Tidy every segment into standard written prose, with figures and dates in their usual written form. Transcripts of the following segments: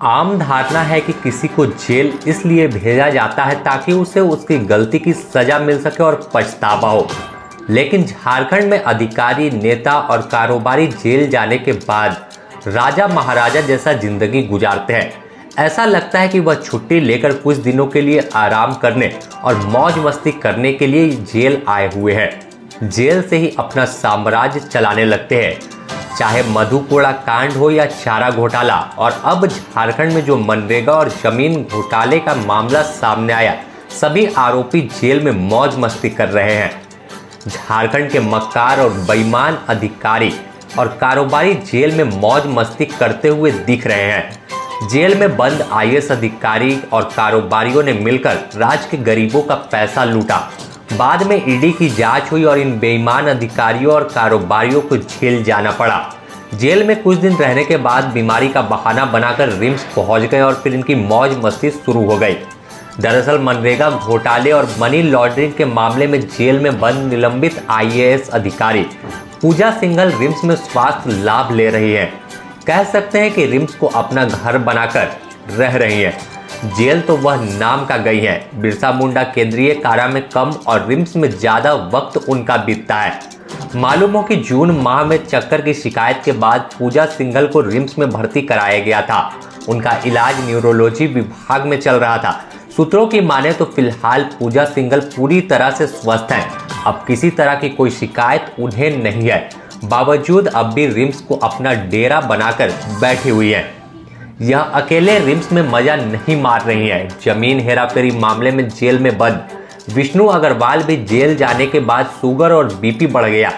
आम धारणा है कि किसी को जेल इसलिए भेजा जाता है ताकि उसे उसकी गलती की सजा मिल सके और पछतावा हो। लेकिन झारखंड में अधिकारी, नेता और कारोबारी जेल जाने के बाद राजा महाराजा जैसा जिंदगी गुजारते हैं। ऐसा लगता है कि वह छुट्टी लेकर कुछ दिनों के लिए आराम करने और मौज मस्ती करने के लिए जेल आए हुए हैं। जेल से ही अपना साम्राज्य चलाने लगते हैं, चाहे मधुकोड़ा कांड हो या चारा घोटाला। और अब झारखंड में जो मनरेगा और जमीन घोटाले का मामला सामने आया, सभी आरोपी जेल में मौज मस्ती कर रहे हैं। झारखंड के मक्कार और बेईमान अधिकारी और कारोबारी जेल में मौज मस्ती करते हुए दिख रहे हैं। जेल में बंद आईएएस अधिकारी और कारोबारियों ने मिलकर राज्य के गरीबों का पैसा लूटा। बाद में ईडी की जांच हुई और इन बेईमान अधिकारियों और कारोबारियों को जेल जाना पड़ा। जेल में कुछ दिन रहने के बाद बीमारी का बहाना बनाकर रिम्स पहुंच गए और फिर इनकी मौज मस्ती शुरू हो गई। दरअसल मनरेगा घोटाले और मनी लॉन्ड्रिंग के मामले में जेल में बंद निलंबित आईएएस अधिकारी पूजा सिंघल रिम्स में स्वास्थ्य लाभ ले रही है। कह सकते हैं कि रिम्स को अपना घर बनाकर रह रही है। जेल तो वह नाम का गई है। बिरसा मुंडा केंद्रीय कारा में कम और रिम्स में ज्यादा वक्त उनका बीतता है। मालूम हो कि जून माह में चक्कर की शिकायत के बाद पूजा सिंघल को रिम्स में भर्ती कराया गया था। उनका इलाज न्यूरोलॉजी विभाग में चल रहा था। सूत्रों की माने तो फिलहाल पूजा सिंघल पूरी तरह से स्वस्थ हैं। अब किसी तरह की कोई शिकायत उन्हें नहीं है। बावजूद अब भी रिम्स को अपना डेरा बनाकर बैठी हुई है। यह अकेले रिम्स में मजा नहीं मार रही है। जमीन हेराफेरी मामले में जेल में बंद विष्णु अग्रवाल भी जेल जाने के बाद शुगर और बीपी बढ़ गया,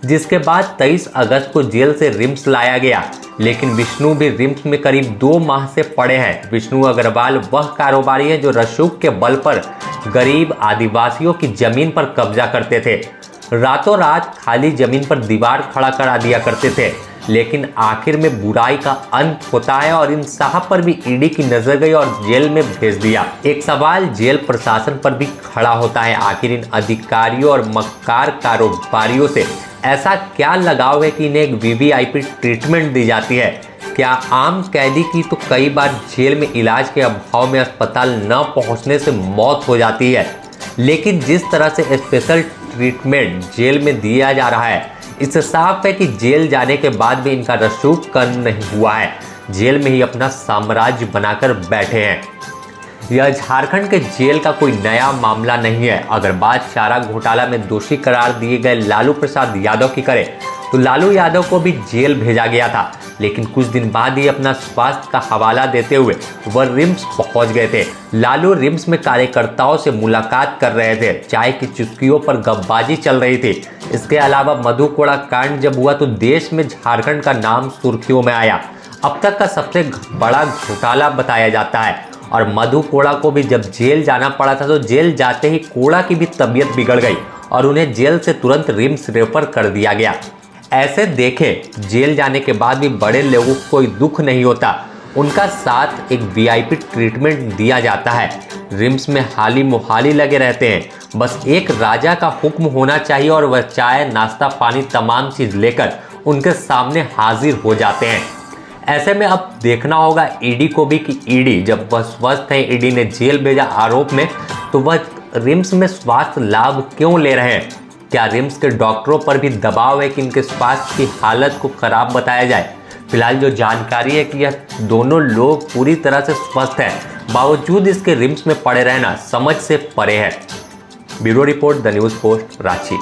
जिसके बाद 23 अगस्त को जेल से रिम्स लाया गया। लेकिन विष्णु भी रिम्स में करीब 2 माह से पड़े हैं। विष्णु अग्रवाल वह कारोबारी है जो रसूख के बल पर गरीब आदिवासियों की जमीन पर कब्जा करते थे। रातों रात खाली जमीन पर दीवार खड़ा करा दिया करते थे। लेकिन आखिर में बुराई का अंत होता है और इन साहब पर भी ईडी की नजर गई और जेल में भेज दिया। एक सवाल जेल प्रशासन पर भी खड़ा होता है, आखिर इन अधिकारियों और मक्कार कारोबारियों से ऐसा क्या लगाव है कि इन्हें एक वीवीआईपी ट्रीटमेंट दी जाती है? क्या आम कैदी की तो कई बार जेल में इलाज के अभाव में अस्पताल न पहुंचने से मौत हो जाती है, लेकिन जिस तरह से स्पेशल ट्रीटमेंट जेल में दिया जा रहा है, इससे साफ है कि जेल जाने के बाद भी इनका रसूख कम नहीं हुआ है। जेल में ही अपना साम्राज्य बनाकर बैठे हैं। यह झारखंड के जेल का कोई नया मामला नहीं है। अगर बात चारा घोटाला में दोषी करार दिए गए लालू प्रसाद यादव की करें तो लालू यादव को भी जेल भेजा गया था, लेकिन कुछ दिन बाद ही अपना स्वास्थ्य का हवाला देते हुए वह रिम्स पहुंच गए थे। लालू रिम्स में कार्यकर्ताओं से मुलाकात कर रहे थे। चाय की चुस्कियों पर गपबाजी चल रही थी। इसके अलावा मधुकोड़ा कांड जब हुआ तो देश में झारखंड का नाम सुर्खियों में आया। अब तक का सबसे बड़ा घोटाला बताया जाता है। और मधुकोड़ा को भी जब जेल जाना पड़ा था तो जेल जाते ही कोड़ा की भी तबीयत बिगड़ गई और उन्हें जेल से तुरंत रिम्स रेफर कर दिया गया। ऐसे देखें, जेल जाने के बाद भी बड़े लोगों को कोई दुख नहीं होता। उनका साथ एक वीआईपी ट्रीटमेंट दिया जाता है। रिम्स में हाली मुहाली लगे रहते हैं। बस एक राजा का हुक्म होना चाहिए और वह चाय, नाश्ता, पानी तमाम चीज लेकर उनके सामने हाजिर हो जाते हैं। ऐसे में अब देखना होगा ईडी को भी कि ईडी जब वह स्वस्थ है, ईडी ने जेल भेजा आरोप में, तो वह रिम्स में स्वास्थ्य लाभ क्यों ले रहे हैं? क्या रिम्स के डॉक्टरों पर भी दबाव है कि इनके स्वास्थ्य की हालत को खराब बताया जाए? फिलहाल जो जानकारी है कि यह दोनों लोग पूरी तरह से स्वस्थ हैं, बावजूद इसके रिम्स में पड़े रहना समझ से परे है। Bureau report, the news post, Ranchi.